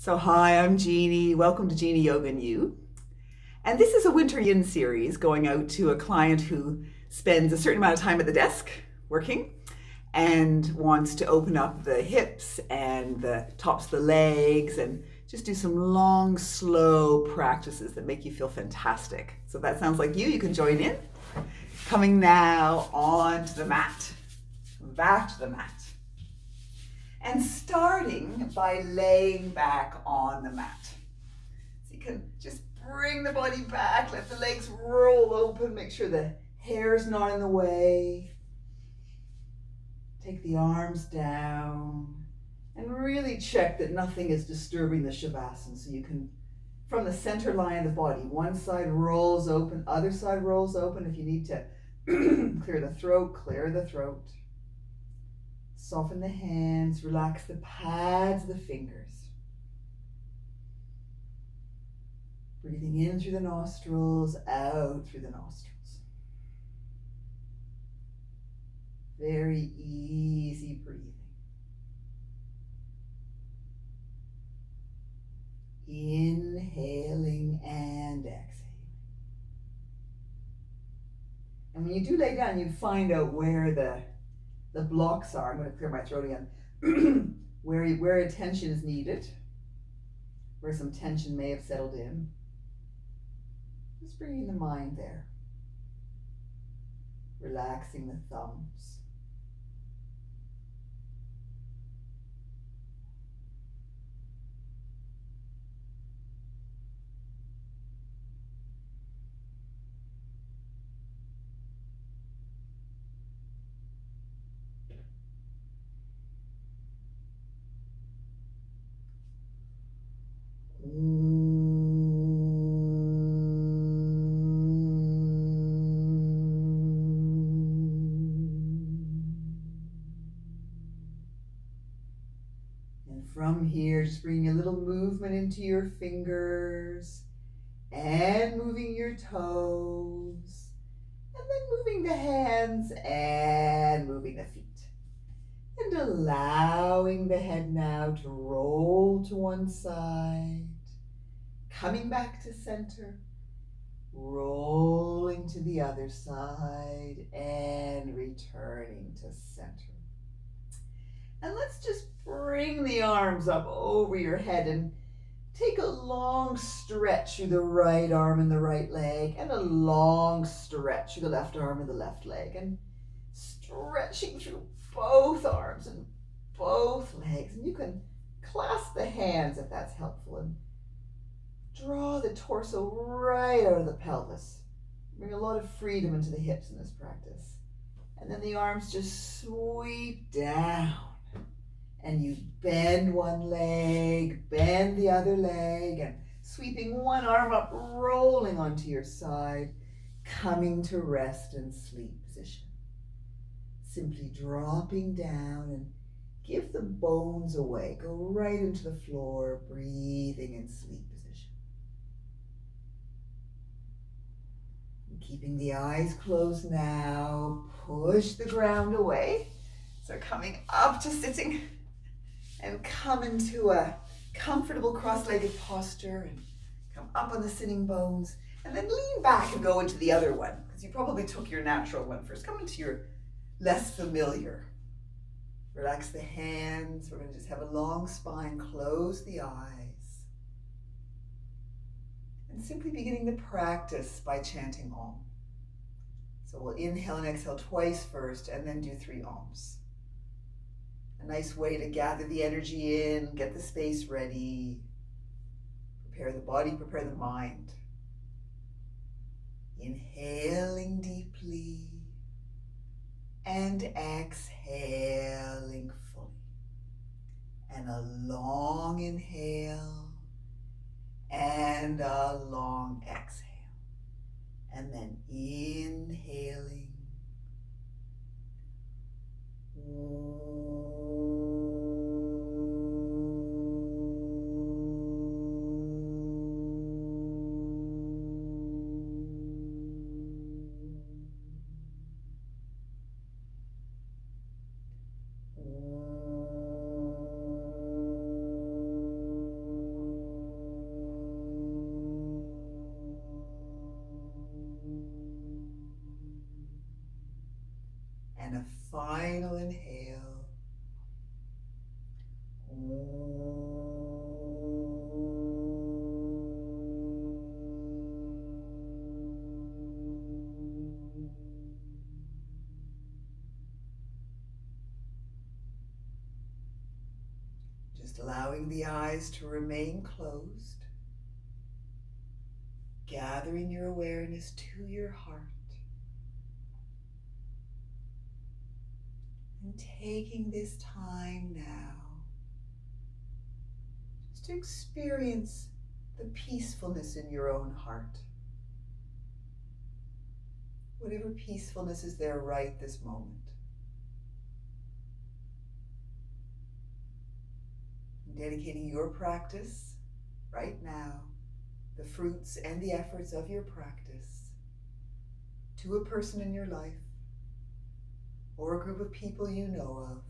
So, hi, I'm Jeannie. Welcome to Jeannie Yoga and You. And this is a winter yin series going out to a client who spends a certain amount of time at the desk working and wants to open up the hips and the tops of the legs and just do some long, slow practices that make you feel fantastic. So, if that sounds like you can join in. Coming now onto the mat, back to the mat. And starting by laying back on the mat. So you can just bring the body back, let the legs roll open, make sure the hair's not in the way. Take the arms down and really check that nothing is disturbing the Shavasana. So you can, from the center line of the body, one side rolls open, other side rolls open. If you need to clear the throat, clear the throat. Soften the hands, relax the pads of the fingers. Breathing in through the nostrils, out through the nostrils. Very easy breathing. Inhaling and exhaling. And when you do lay down, you find out where the blocks are. I'm going to clear my throat again. where attention is needed, where some tension may have settled in. Just bringing the mind there. Relaxing the thumbs. From here, just bringing a little movement into your fingers and moving your toes, and then moving the hands and moving the feet. And allowing the head now to roll to one side, coming back to center, rolling to the other side, and returning to center. And let's just bring the arms up over your head and take a long stretch through the right arm and the right leg, and a long stretch through the left arm and the left leg, and stretching through both arms and both legs. And you can clasp the hands if that's helpful, and draw the torso right out of the pelvis. Bring a lot of freedom into the hips in this practice. And then the arms just sweep down. And you bend one leg, bend the other leg, and sweeping one arm up, rolling onto your side, coming to rest and sleep position. Simply dropping down and give the bones away. Go right into the floor, breathing in sleep position. And keeping the eyes closed now, push the ground away. So coming up to sitting. And come into a comfortable cross-legged posture and come up on the sitting bones, and then lean back and go into the other one, because you probably took your natural one first. Come into your less familiar. Relax the hands. We're going to just have a long spine, close the eyes. And simply beginning the practice by chanting Om. So we'll inhale and exhale twice first, and then do 3 Oms. A nice way to gather the energy in, get the space ready, prepare the body, prepare the mind. Inhaling deeply and exhaling fully. And a long inhale and a long exhale. And then inhaling. Just allowing the eyes to remain closed, gathering your awareness to your heart, and taking this time now just to experience the peacefulness in your own heart. Whatever peacefulness is there right this moment. Dedicating your practice right now, the fruits and the efforts of your practice, to a person in your life or a group of people you know of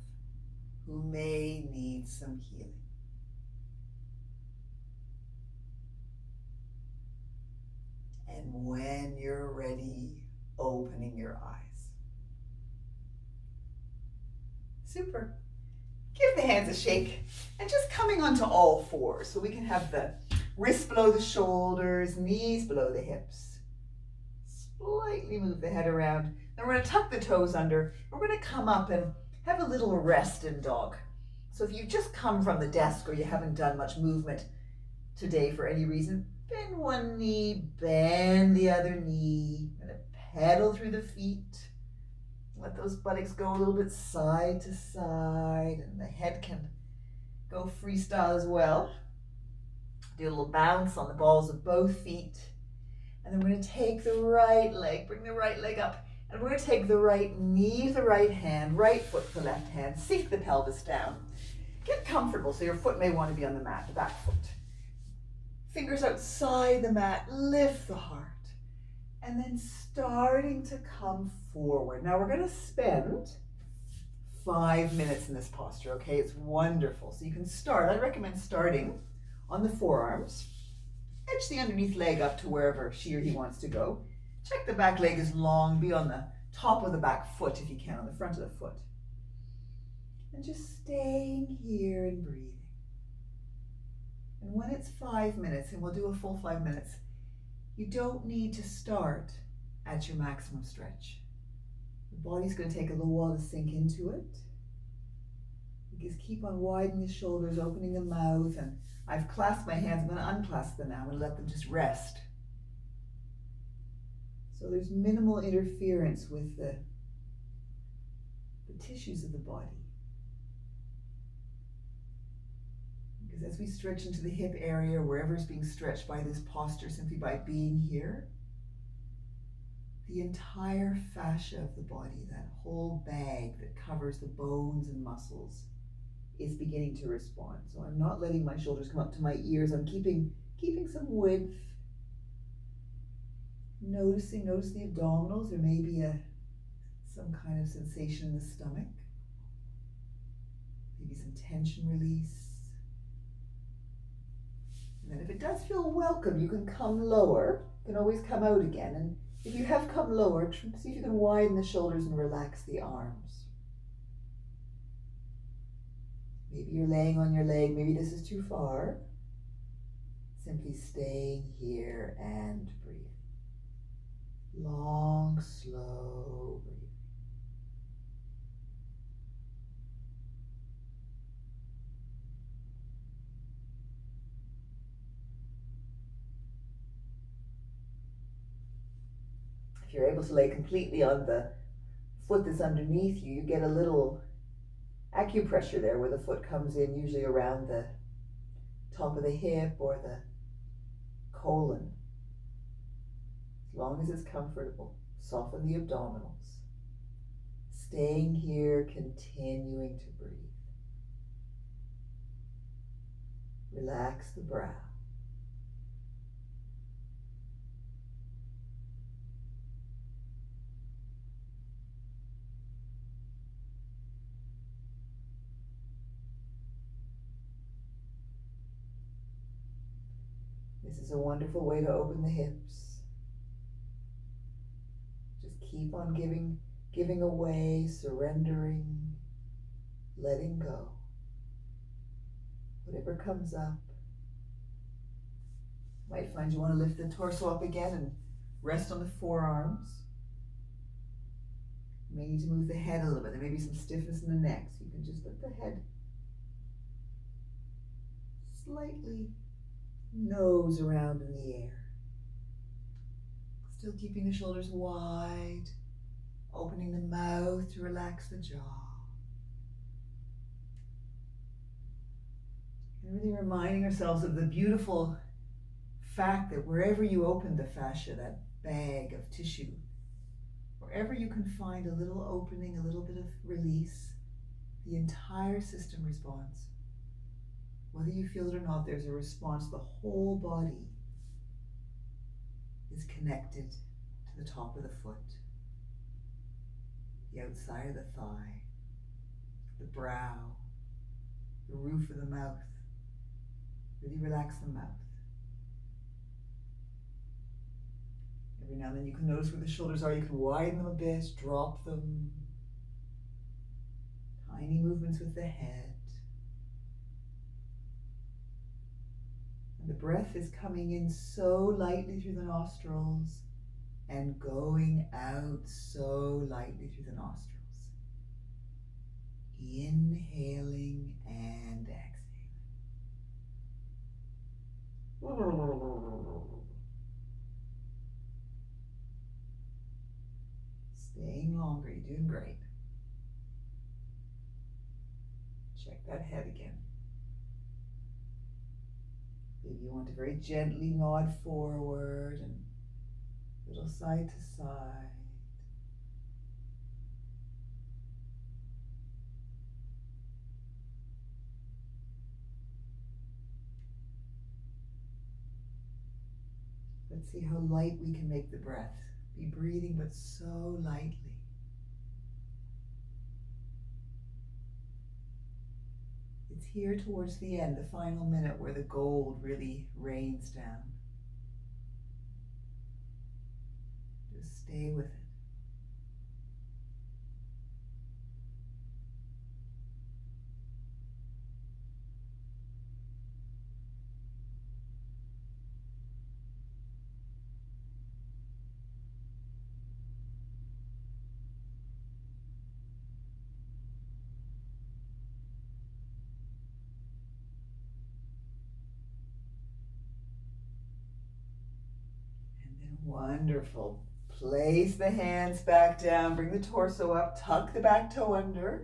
who may need some healing. And when you're ready, opening your eyes. Super. Give the hands a shake and just coming onto all fours so we can have the wrists below the shoulders, knees below the hips. Slightly move the head around. Then we're going to tuck the toes under. We're going to come up and have a little rest in dog. So if you've just come from the desk or you haven't done much movement today for any reason, bend one knee, bend the other knee. I'm going to pedal through the feet. Let those buttocks go a little bit side to side, and the head can go freestyle as well. Do a little bounce on the balls of both feet. And then we're going to take the right leg, bring the right leg up, and we're going to take the right knee to the right hand, right foot to the left hand, sink the pelvis down. Get comfortable, so your foot may want to be on the mat, the back foot. Fingers outside the mat, lift the heart. And then starting to come forward. Now we're going to spend 5 minutes in this posture, okay? It's wonderful. So you can start, I recommend starting on the forearms. Edge the underneath leg up to wherever she or he wants to go. Check the back leg is long, be on the top of the back foot if you can, on the front of the foot. And just staying here and breathing. And when it's 5 minutes, and we'll do a full 5 minutes, you don't need to start at your maximum stretch. The body's going to take a little while to sink into it. You just keep on widening the shoulders, opening the mouth, and I've clasped my hands. I'm going to unclasp them now. I'm going to let them just rest. So there's minimal interference with the tissues of the body. Because as we stretch into the hip area, wherever's being stretched by this posture, simply by being here, the entire fascia of the body, that whole bag that covers the bones and muscles, is beginning to respond. So I'm not letting my shoulders come up to my ears. I'm keeping some width. Notice the abdominals. There may be some kind of sensation in the stomach. Maybe some tension release. And then if it does feel welcome, you can come lower. You can always come out again. And if you have come lower, see if you can widen the shoulders and relax the arms. Maybe you're laying on your leg. Maybe this is too far. Simply staying here and breathe. Long, slow breathing. If you're able to lay completely on the foot that's underneath you, you get a little acupressure there where the foot comes in, usually around the top of the hip or the colon. As long as it's comfortable, soften the abdominals. Staying here, continuing to breathe. Relax the brow. This is a wonderful way to open the hips. Just keep on giving away, surrendering, letting go. Whatever comes up. Might find you want to lift the torso up again and rest on the forearms. You may need to move the head a little bit. There may be some stiffness in the neck, so you can just let the head slightly nose around in the air. Still keeping the shoulders wide, opening the mouth to relax the jaw. And really reminding ourselves of the beautiful fact that wherever you open the fascia, that bag of tissue, wherever you can find a little opening, a little bit of release, the entire system responds. Whether you feel it or not, there's a response. The whole body is connected to the top of the foot, the outside of the thigh, the brow, the roof of the mouth. Really relax the mouth. Every now and then you can notice where the shoulders are. You can widen them a bit, drop them. Tiny movements with the head. And the breath is coming in so lightly through the nostrils and going out so lightly through the nostrils. Inhaling and exhaling. Staying longer, you're doing great. Check that head again. Maybe you want to very gently nod forward and little side to side. Let's see how light we can make the breath. Be breathing, but so lightly. It's here towards the end, the final minute, where the gold really rains down. Just stay with it. Wonderful. Place the hands back down, bring the torso up, tuck the back toe under,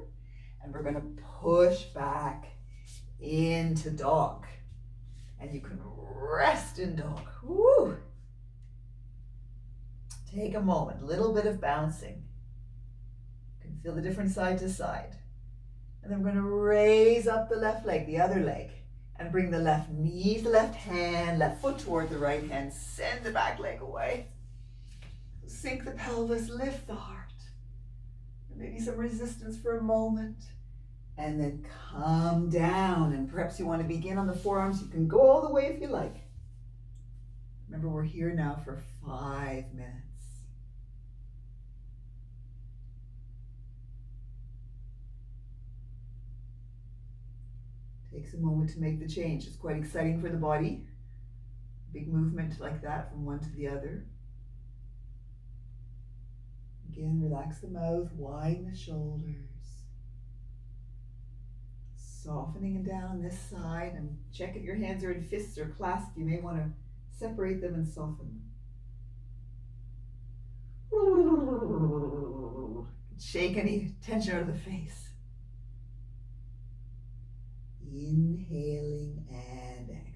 and we're going to push back into dog. And you can rest in dog. Woo! Take a moment, a little bit of bouncing. You can feel the different side to side. And then we're going to raise up the left leg, the other leg, and bring the left knee to the left hand, left foot toward the right hand. Send the back leg away. Sink the pelvis, lift the heart. Maybe some resistance for a moment. And then come down. And perhaps you want to begin on the forearms. You can go all the way if you like. Remember, we're here now for 5 minutes. Takes a moment to make the change. It's quite exciting for the body. Big movement like that from one to the other. Again, relax the mouth, widen the shoulders. Softening down this side, and check if your hands are in fists or clasped. You may want to separate them and soften them. Shake any tension out of the face. Inhaling and exhaling.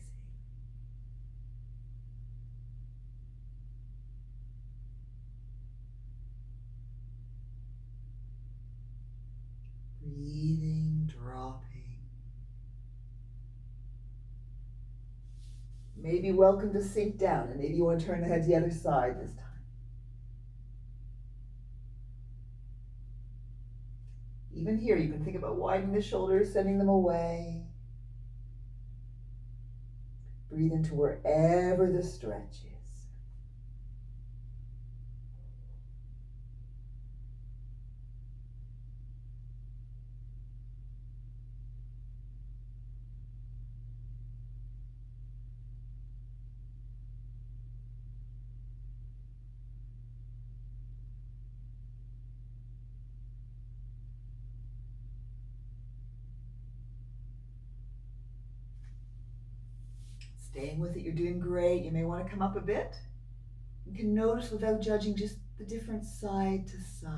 Breathing, dropping. Maybe welcome to sink down, and maybe you want to turn the head to the other side this time. Even here, you can think about widening the shoulders, sending them away. Breathe into wherever the stretch is. Staying with it, you're doing great. You may want to come up a bit. You can notice without judging just the different side to side.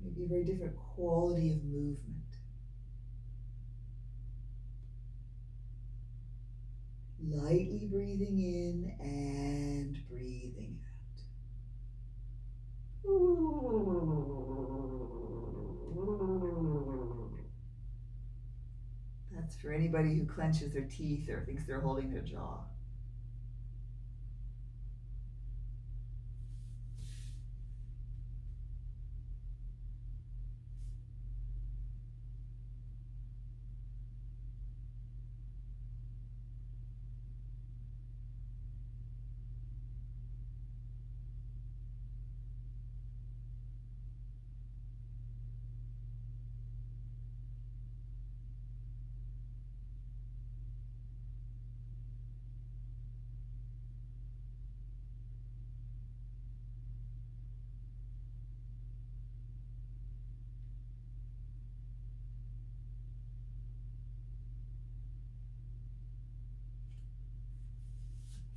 Maybe a very different quality of movement. Lightly breathing in and breathing out. That's for anybody who clenches their teeth or thinks they're holding their jaw.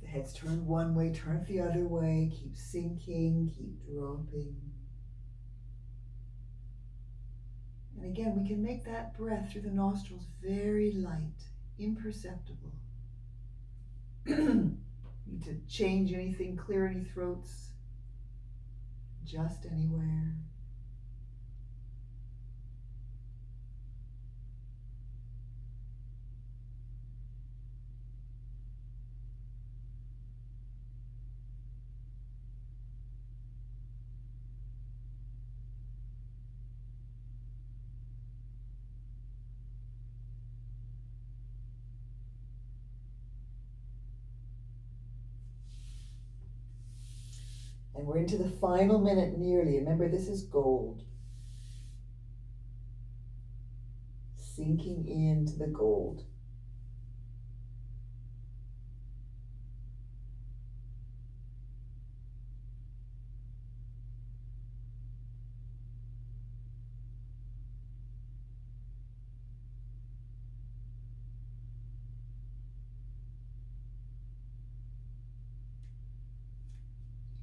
The head's turned one way, turn it the other way. Keep sinking, keep dropping. And again, we can make that breath through the nostrils very light, imperceptible. Need to change anything, clear any throats, just anywhere. And we're into the final minute nearly. Remember, this is gold. Sinking into the gold.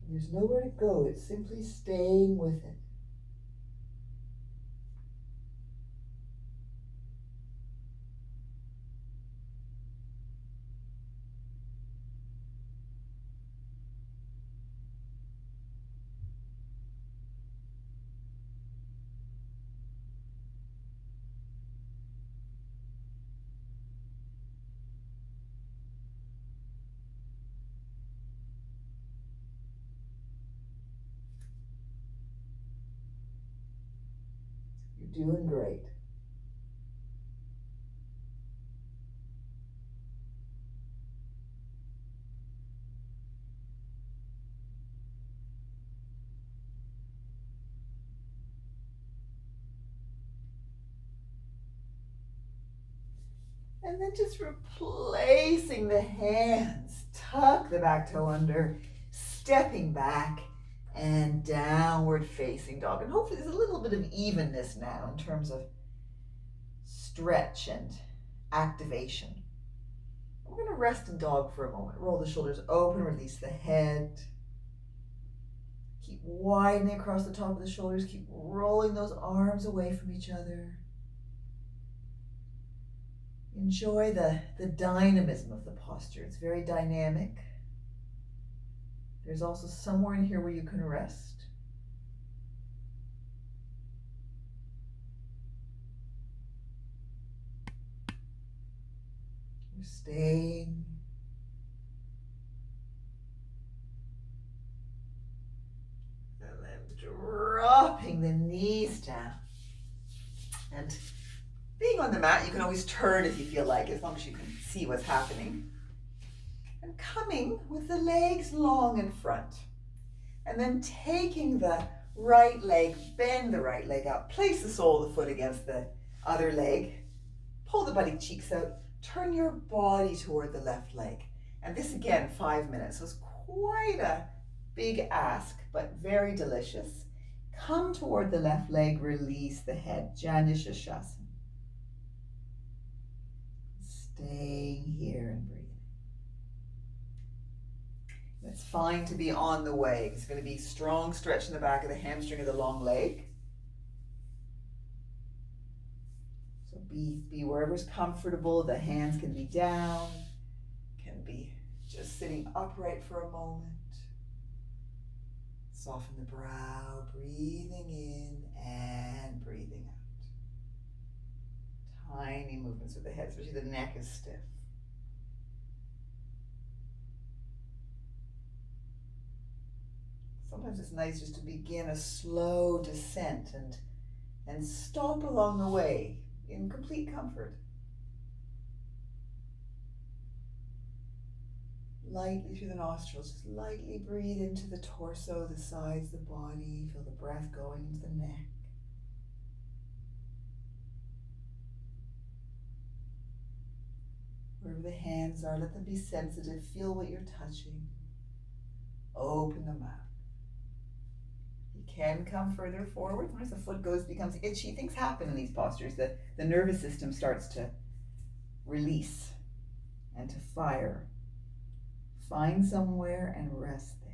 There's nowhere to go. It's simply staying with it. You're doing great. And then just replacing the hands. Tuck the back toe under, stepping back and downward facing dog. And hopefully there's a little bit of evenness now in terms of stretch and activation. We're going to rest in dog for a moment. Roll the shoulders open, release the head. Keep widening across the top of the shoulders. Keep rolling those arms away from each other. Enjoy the dynamism of the posture. It's very dynamic. There's also somewhere in here where you can rest. You're staying. And then dropping the knees down. And being on the mat, you can always turn if you feel like, as long as you can see what's happening. And coming with the legs long in front. And then taking the right leg, bend the right leg up, place the sole of the foot against the other leg, pull the butt cheeks out, turn your body toward the left leg. And this again, 5 minutes. So it's quite a big ask, but very delicious. Come toward the left leg, release the head, Janu Sirsasana. Staying here and breathing. It's fine to be on the way. It's going to be strong stretch in the back of the hamstring of the long leg. So be wherever's comfortable. The hands can be down, can be just sitting upright for a moment. Soften the brow, breathing in and breathing out. Tiny movements with the head, especially the neck is stiff. Sometimes it's nice just to begin a slow descent and stop along the way in complete comfort. Lightly through the nostrils, just lightly breathe into the torso, the sides, the body. Feel the breath going into the neck. Wherever the hands are, let them be sensitive. Feel what you're touching. Open them out. You can come further forward. Once the foot becomes itchy, things happen in these postures. The nervous system starts to release and to fire. Find somewhere and rest there.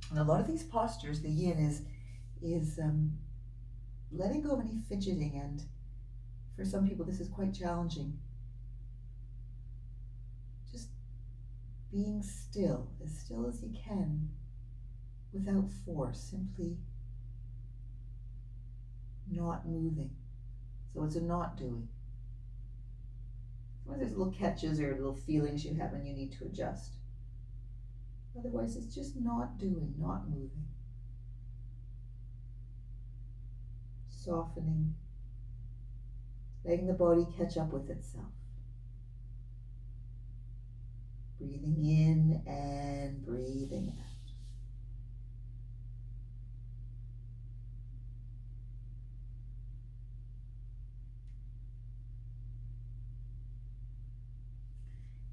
And a lot of these postures, the yin is letting go of any fidgeting, and for some people this is quite challenging. Just being still as you can, without force, simply not moving. So it's a not doing. Sometimes there's little catches or little feelings you have and you need to adjust. Otherwise, it's just not doing, not moving. Softening, letting the body catch up with itself. Breathing in and breathing out.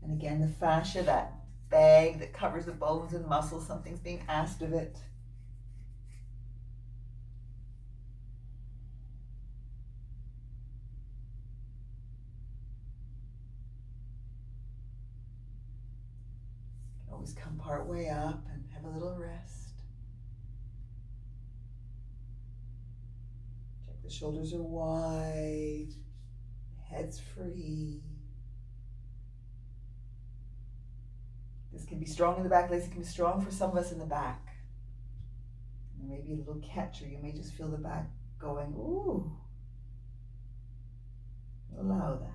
And again, the fascia, that bag that covers the bones and muscles, something's being asked of it. You can always come part way up and have a little rest. Check the shoulders are wide, the head's free. This can be strong in the back legs. It can be strong for some of us in the back. And maybe a little catch, or you may just feel the back going, ooh. Allow that.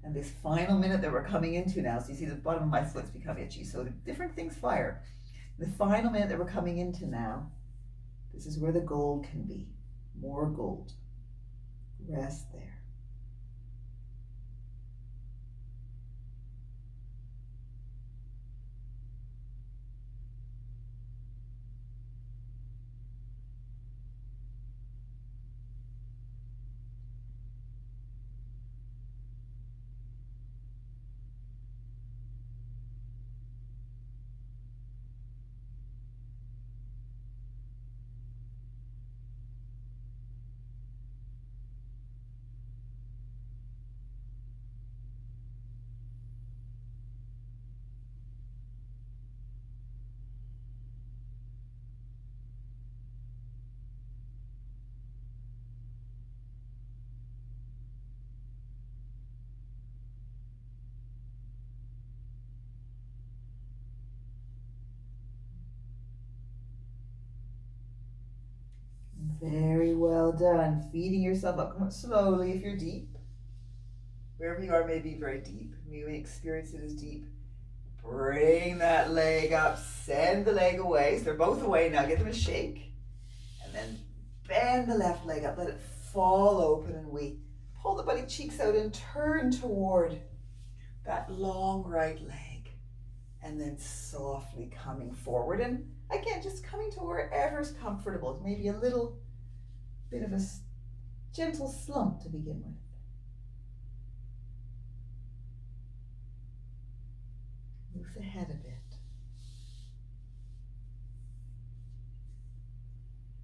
And this final minute that we're coming into now, so you see the bottom of my foot's become itchy, so different things fire. The final minute that we're coming into now, this is where the gold can be. More gold. Rest there. Very well done. Feeding yourself up. Come up slowly if you're deep. Wherever you are may be very deep. You may experience it as deep. Bring that leg up. Send the leg away. So they're both away now. Get them a shake. And then bend the left leg up. Let it fall open and we pull the butt cheeks out and turn toward that long right leg. And then softly coming forward. And again, just coming to wherever's comfortable. Maybe a little bit of a gentle slump to begin with. Move the head a bit.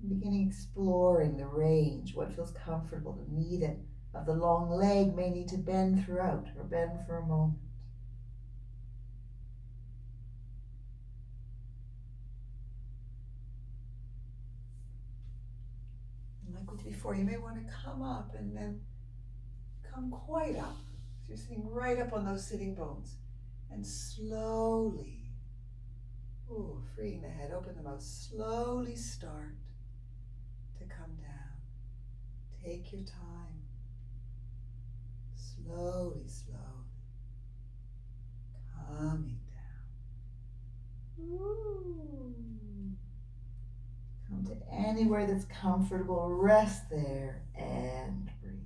Beginning exploring the range, what feels comfortable. The knee of the long leg may need to bend throughout or bend for a moment. And like we did before, you may want to come up and then come quite up. So you're sitting right up on those sitting bones. And slowly, freeing the head, open the mouth, slowly start to come down. Take your time. Slowly, coming down. Come to anywhere that's comfortable. Rest there and breathe.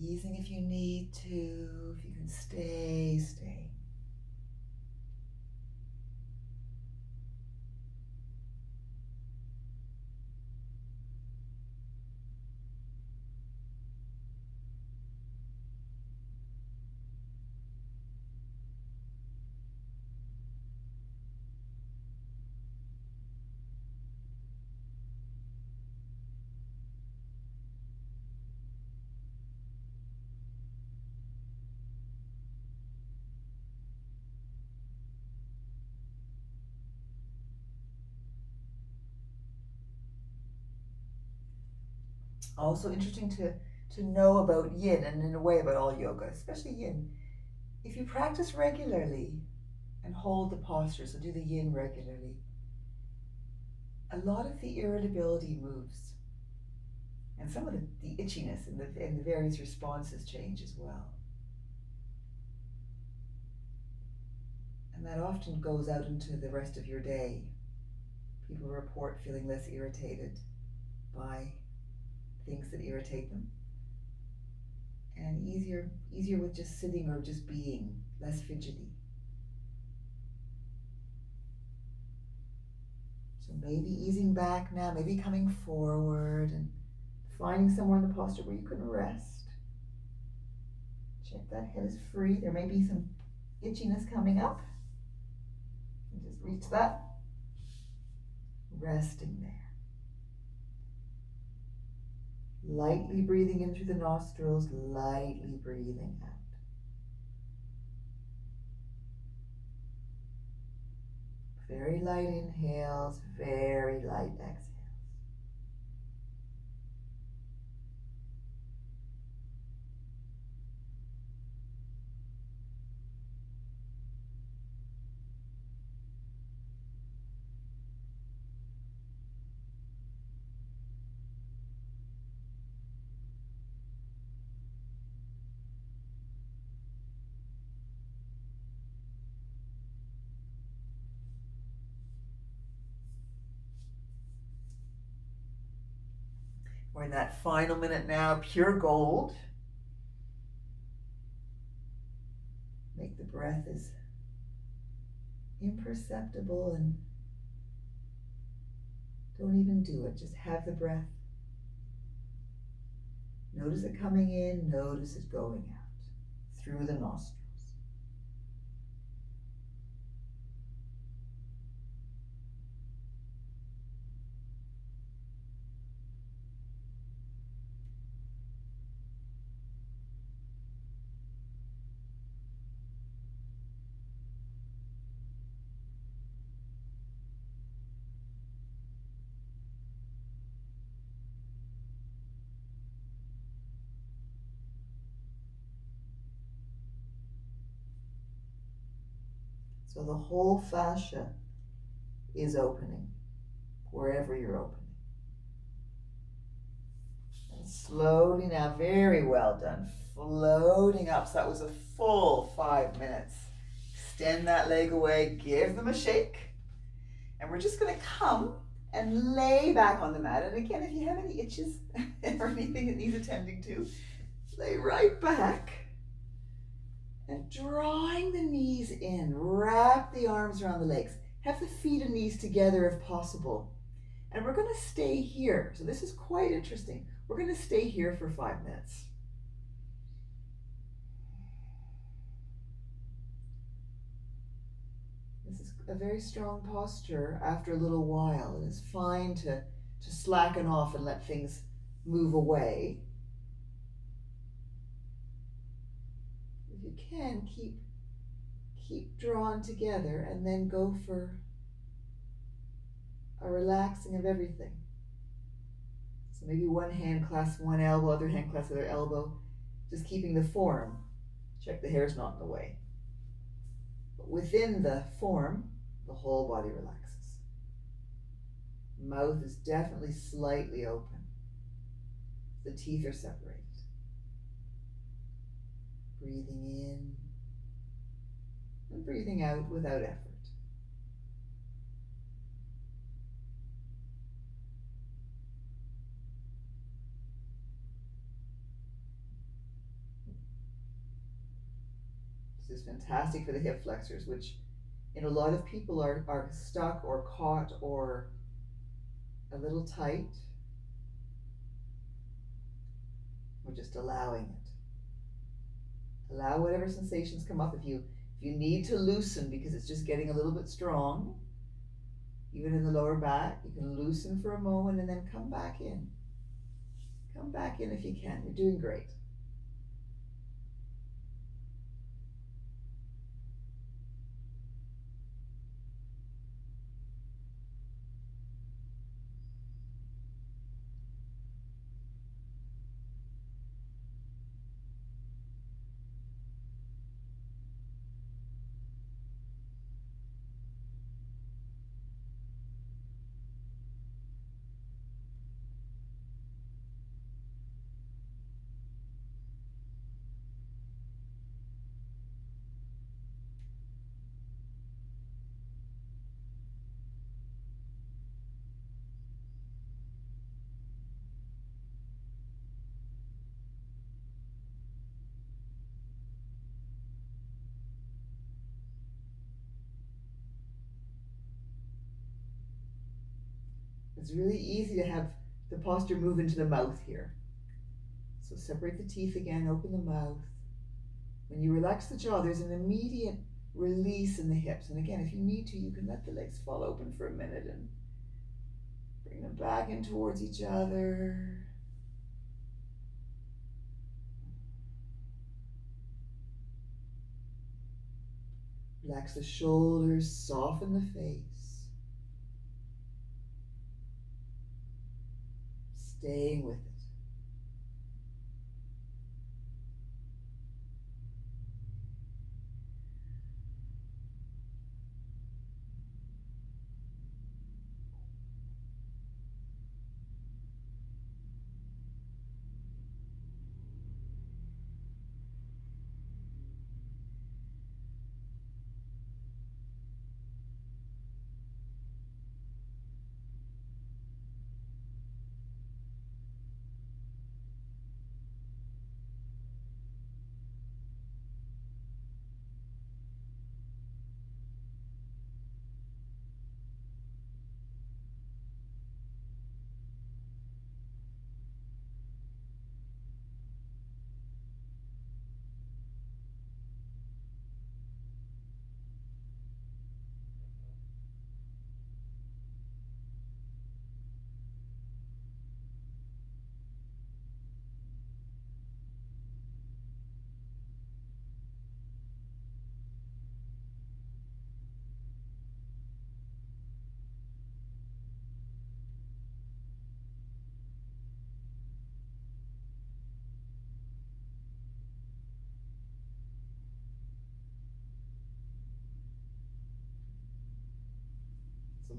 Easing if you need to. If you can stay, stay. Also interesting to know about yin, and in a way about all yoga, especially yin. If you practice regularly and hold the posture, so do the yin regularly, a lot of the irritability moves. And some of the itchiness and the various responses change as well. And that often goes out into the rest of your day. People report feeling less irritated by things that irritate them. And easier with just sitting or just being, less fidgety. So maybe easing back now, maybe coming forward and finding somewhere in the posture where you can rest. Check that head is free. There may be some itchiness coming up. And just reach that. Resting there. Lightly breathing in through the nostrils, lightly breathing out. Very light inhales, very light exhales. We're in that final minute now, pure gold. Make the breath as imperceptible and don't even do it. Just have the breath. Notice it coming in, notice it going out through the nostrils. So the whole fascia is opening, wherever you're opening. And slowly now, very well done, floating up. So that was a full 5 minutes. Extend that leg away, give them a shake. And we're just gonna come and lay back on the mat. And again, if you have any itches or anything that needs attending to, lay right back. And drawing the knees in, wrap the arms around the legs. Have the feet and knees together if possible. And we're gonna stay here. So this is quite interesting. We're gonna stay here for 5 minutes. This is a very strong posture after a little while, and it's fine to slacken off and let things move away. If you can, keep drawn together and then go for a relaxing of everything. So maybe one hand clasps one elbow, other hand clasps the other elbow, just keeping the form. Check the hair's not in the way. But within the form, the whole body relaxes. Mouth is definitely slightly open. The teeth are separated. Breathing in and breathing out without effort. This is fantastic for the hip flexors, which in a lot of people are stuck or caught or a little tight. We're just allowing it. Allow whatever sensations come up. If you need to loosen because it's just getting a little bit strong, even in the lower back, you can loosen for a moment and then come back in. Come back in if you can. You're doing great. It's really easy to have the posture move into the mouth here. So separate the teeth again, open the mouth. When you relax the jaw, there's an immediate release in the hips. And again, if you need to, you can let the legs fall open for a minute and bring them back in towards each other. Relax the shoulders, soften the face. Staying with it.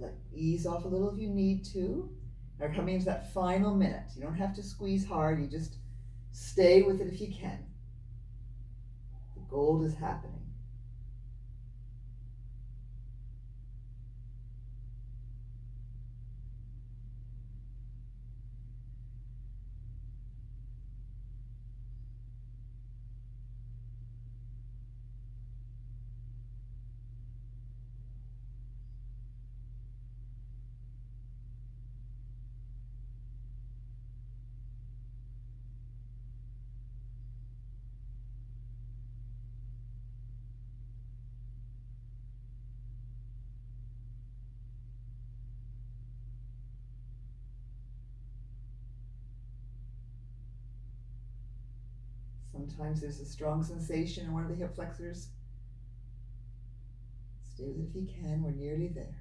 So ease off a little if you need to. Now coming into that final minute. You don't have to squeeze hard, you just stay with it if you can. Gold is happening. Sometimes there's a strong sensation in one of the hip flexors. Stay with it if you can, we're nearly there.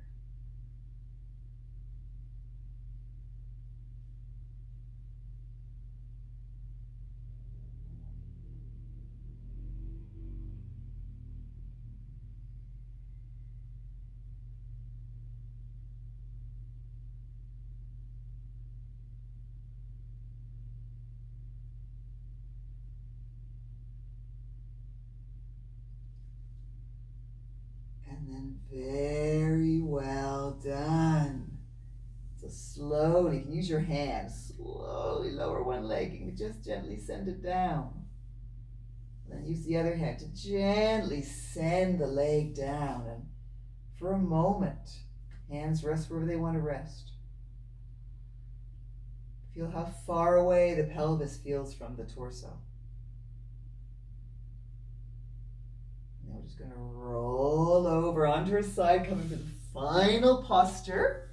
And then very well done. So slowly, you can use your hands, slowly lower one leg and just gently send it down. Then use the other hand to gently send the leg down, and for a moment, hands rest wherever they want to rest. Feel how far away the pelvis feels from the torso. Now we're just going to roll over onto our side, coming to the final posture.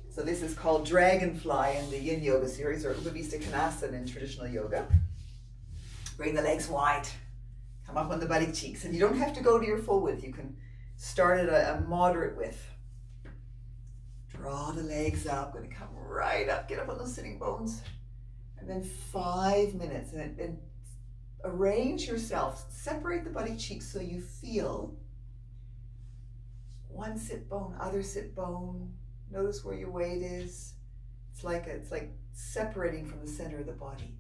So this is called Dragonfly in the Yin Yoga series, or Upavista Konasana in traditional yoga. Bring the legs wide. Come up on the butt cheeks. And you don't have to go to your full width. You can start at a moderate width. Draw the legs up. Going to come right up. Get up on those sitting bones. And then 5 minutes. And arrange yourself. Separate the butt cheeks so you feel one sit bone, other sit bone. Notice where your weight is. It's like separating from the center of the body.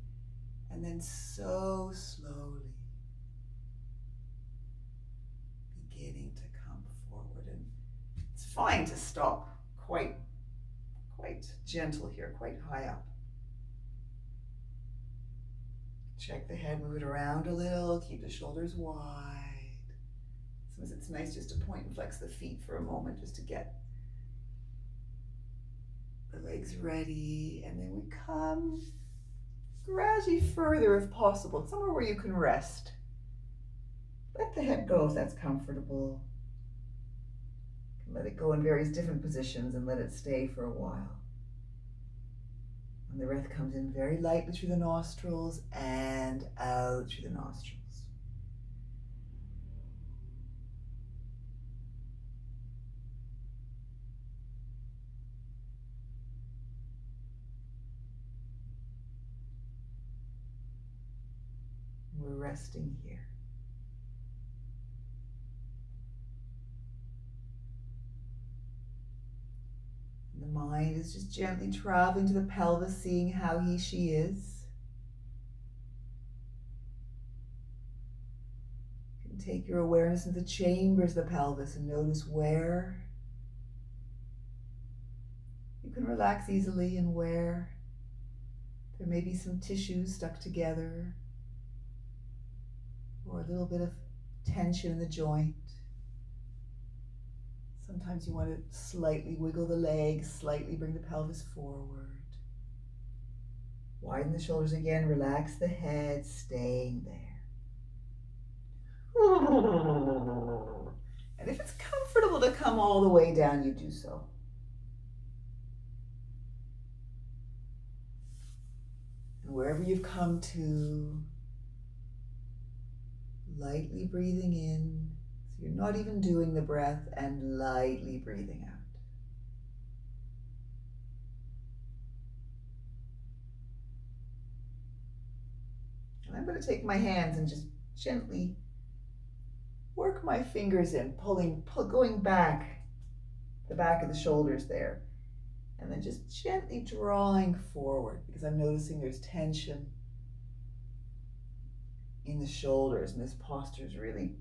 And then so slowly beginning to come forward. And it's fine to stop quite gentle here, quite high up. Check the head, move it around a little, keep the shoulders wide. Sometimes it's nice just to point and flex the feet for a moment just to get the legs ready, and then we come gradually further if possible, somewhere where you can rest. Let the head go if that's comfortable. You can let it go in various different positions and let it stay for a while. And the breath comes in very lightly through the nostrils and out through the nostrils. We're resting here. And the mind is just gently traveling to the pelvis, seeing how he, she is. You can take your awareness into the chambers of the pelvis and notice where you can relax easily and where there may be some tissues stuck together, or a little bit of tension in the joint. Sometimes you want to slightly wiggle the legs, slightly bring the pelvis forward. Widen the shoulders again, relax the head, staying there. And if it's comfortable to come all the way down, you do so. And wherever you've come to, lightly breathing in, so you're not even doing the breath, and lightly breathing out. And I'm going to take my hands and just gently work my fingers in, going back, the back of the shoulders there, and then just gently drawing forward, because I'm noticing there's tension in the shoulders, and this posture is really